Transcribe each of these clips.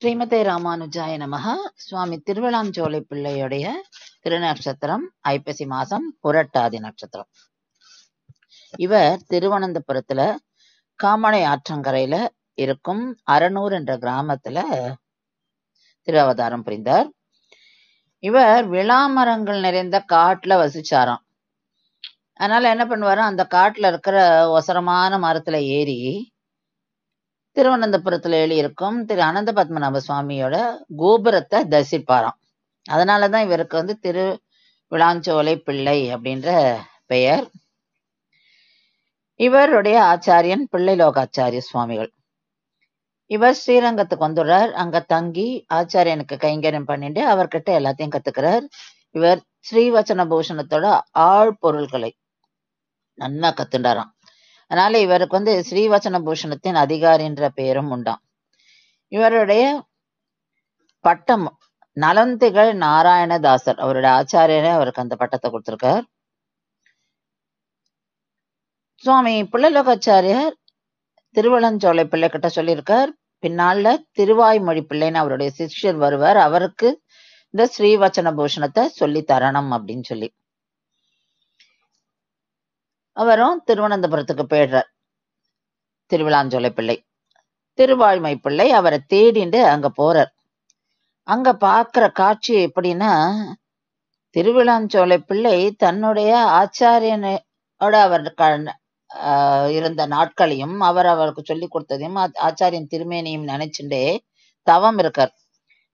ஸ்ரீமதே ராமானுஜாய நமஹ. சுவாமி திருவிழாஞ்சோலை பிள்ளையுடைய திருநட்சத்திரம் ஐப்பசி மாசம் புரட்டாதி நட்சத்திரம். இவர் திருவனந்தபுரத்துல காமனை ஆற்றங்கரையில இருக்கும் அரனூர் என்ற கிராமத்துல திரு அவதாரம் புரிந்தார். இவர் விளாமரங்கள் நிறைந்த காட்டுல வசிச்சாராம். அதனால என்ன பண்ணுவாராம், அந்த காட்டுல இருக்கிற ஒசரமான மரத்துல ஏறி திருவனந்தபுரத்துல எழுதியிருக்கும் திரு அனந்த பத்மநாப சுவாமியோட கோபுரத்தை தரிசிப்பாராம். அதனாலதான் இவருக்கு திரு விளாஞ்சோலை பிள்ளை அப்படின்ற பெயர். இவருடைய ஆச்சாரியன் பிள்ளை லோகாச்சாரிய சுவாமிகள். இவர் ஸ்ரீரங்கத்துக்கு வந்துடுறார். அங்க தங்கி ஆச்சாரியனுக்கு கைங்கரியம் பண்ணிட்டு அவர்கிட்ட எல்லாத்தையும் கத்துக்கிறார். இவர் ஸ்ரீவச்சன பூஷணத்தோட ஆழ் பொருள்களை நன்னா கத்துண்டாராம். அதனால இவருக்கு ஸ்ரீவச்சன பூஷணத்தின் அதிகாரின்ற பெயரும் உண்டாம். இவருடைய பட்டம் நலந்திகள் நாராயணதாசர், அவருடைய ஆச்சாரியரே அவருக்கு அந்த பட்டத்தை கொடுத்திருக்கார். சுவாமி பிள்ளைலோகாச்சாரியர் திருவளஞ்சோலை பிள்ளை கிட்ட சொல்லியிருக்கார், பின்னால திருவாய்மொழி பிள்ளைன்னு அவருடைய சிஷ்யர் வருவார், அவருக்கு இந்த ஸ்ரீவச்சன பூஷணத்தை சொல்லி தரணும் அப்படின்னு சொல்லி. அவரும் திருவனந்தபுரத்துக்கு போயிடுறார். திருவிழாஞ்சோலை பிள்ளை திருவாய்மை பிள்ளை அவரை தேடிண்டு அங்க போறார். அங்க பாக்குற காட்சி எப்படின்னா, திருவிழாஞ்சோலை பிள்ளை தன்னுடைய ஆச்சாரியனோட அவர் இருந்த நாட்களையும் அவருக்கு சொல்லி கொடுத்ததையும் ஆச்சாரியன் திருமேனியும் நினைச்சுட்டே தவம் இருக்கார்.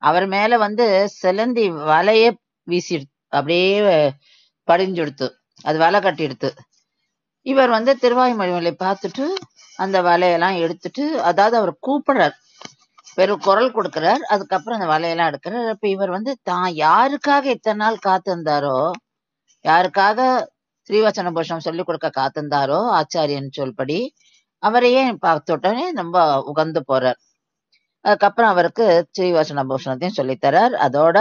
அவர் மேல சிலந்தி வலைய வீசி அப்படியே படிஞ்சுடுத்து, அது வலை கட்டிடுத்து. இவர் திருவாய்மொழிகளை பார்த்துட்டு அந்த வலையெல்லாம் எடுத்துட்டு, அதாவது அவர் கூப்பிடுறார், வெறும் குரல் கொடுக்கிறார். அதுக்கப்புறம் அந்த வலையெல்லாம் எடுக்கிறார். அப்ப இவர் தான் யாருக்காக இத்தனை நாள் காத்திருந்தாரோ, யாருக்காக ஸ்ரீவச்சன பூஷணம் சொல்லிக் கொடுக்க காத்திருந்தாரோ ஆச்சாரியன் சொல்படி, அவரையே பார்த்த உடனே ரொம்ப உகந்து போறார். அதுக்கப்புறம் அவருக்கு ஸ்ரீவச்சன பூஷணத்தையும் சொல்லித்தரார். அதோட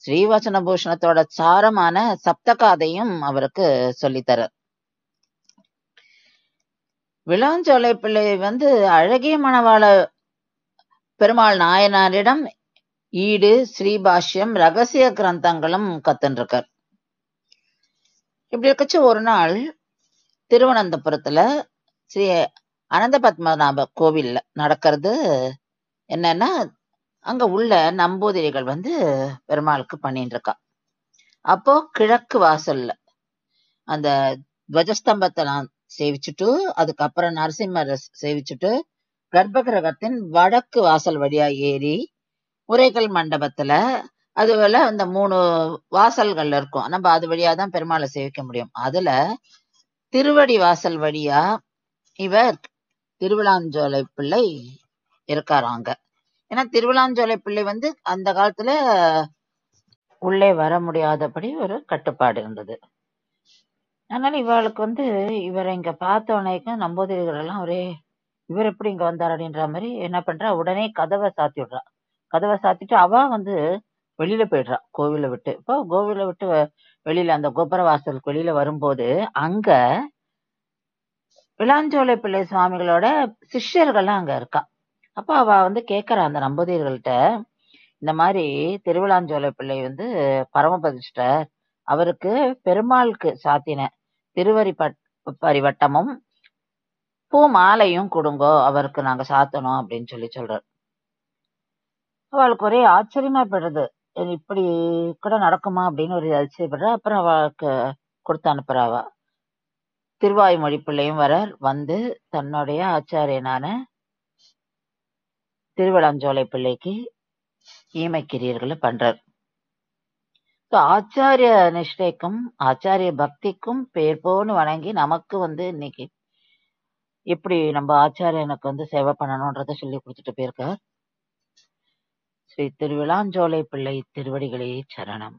ஸ்ரீவச்சன பூஷணத்தோட சாரமான சப்தகாதையும் அவருக்கு சொல்லித்தரார். விளாஞ்சோலை பிள்ளை அழகிய மணவாள பெருமாள் நாயனாரிடம் ஈடு, ஸ்ரீபாஷ்யம், ரகசிய கிரந்தங்களும் கத்துருக்கார். இப்படி இருக்கச்சு ஒரு நாள் திருவனந்தபுரத்துல ஸ்ரீ அனந்த பத்மநாப கோவில்ல நடக்கிறது என்னன்னா, அங்க உள்ள நம்பூதிரிகள் பெருமாளுக்கு பண்ணிட்டு இருக்கா. அப்போ கிழக்கு வாசல்ல அந்த துவஜஸ்தம்பத்தை நான் சேவிச்சுட்டு, அதுக்கப்புறம் நரசிம்மரை சேவிச்சுட்டு, கர்ப்பகிரகத்தின் வடக்கு வாசல் வழியா ஏறி உரைகள் மண்டபத்துல, அதுல அந்த 3 வாசல்கள் இருக்கும், நம்ம அது வழியாதான் பெருமாளை சேவிக்க முடியும். அதுல திருவடி வாசல் வழியா இவர் திருவிழாஞ்சோலை பிள்ளை இருக்காராங்க. ஏன்னா திருவிழாஞ்சோலை பிள்ளை அந்த காலத்துல உள்ளே வர முடியாதபடி ஒரு கட்டுப்பாடு இருந்தது. அதனால இவளுக்கு இவரை இங்க பார்த்த உடனே நம்பூதிரிகள் எல்லாம் ஒரே, இவர் எப்படி இங்க வந்தார் அப்படின்ற மாதிரி என்ன பண்றா, உடனே கதவை சாத்தி விடுறா. கதவை சாத்திட்டு அவ வெளியில போயிடுறா கோவிலை விட்டு. இப்போ கோவிலை விட்டு வெளியில அந்த கோபுர வாசலுக்கு வெளியில வரும்போது அங்க விளாஞ்சோலை பிள்ளை சுவாமிகளோட சிஷ்யர்கள்லாம் அங்க இருக்கா. அப்ப அவ கேக்குறா அந்த நம்பூதிரிகள்கிட்ட, இந்த மாதிரி திருவிழாஞ்சோலை பிள்ளை பரமபதிஷ்டர், அவருக்கு பெருமாளுக்கு சாத்தின திருவரி பரிவட்டமும் பூ மாலையும் கொடுங்கோ, அவருக்கு நாங்க சாத்தணும் அப்படின்னு சொல்றார். அவளுக்கு ஒரே ஆச்சரியமா போயிடுறது, இப்படி கூட நடக்குமா அப்படின்னு ஒரு அதிசயப்படுற. அப்புறம் அவளுக்கு கொடுத்து அனுப்புறாவா. திருவாய்மொழி பிள்ளையும் வரார், தன்னுடைய ஆச்சாரியனான திருவிழாஞ்சோலை பிள்ளைக்கு ஈமைக்கிரியர்களை பண்றார். ஆச்சாரிய நிஷ்டைக்கும் ஆச்சாரிய பக்திக்கும் பேர் போன்னு வணங்கி நமக்கு இன்னைக்கு எப்படி நம்ம ஆச்சாரியனுக்கு சேவை பண்ணணும்ன்றத சொல்லி கொடுத்துட்டு போயிருக்கார். ஸ்ரீ திருவிழாஞ்சோலை பிள்ளை திருவடிகளே சரணம்.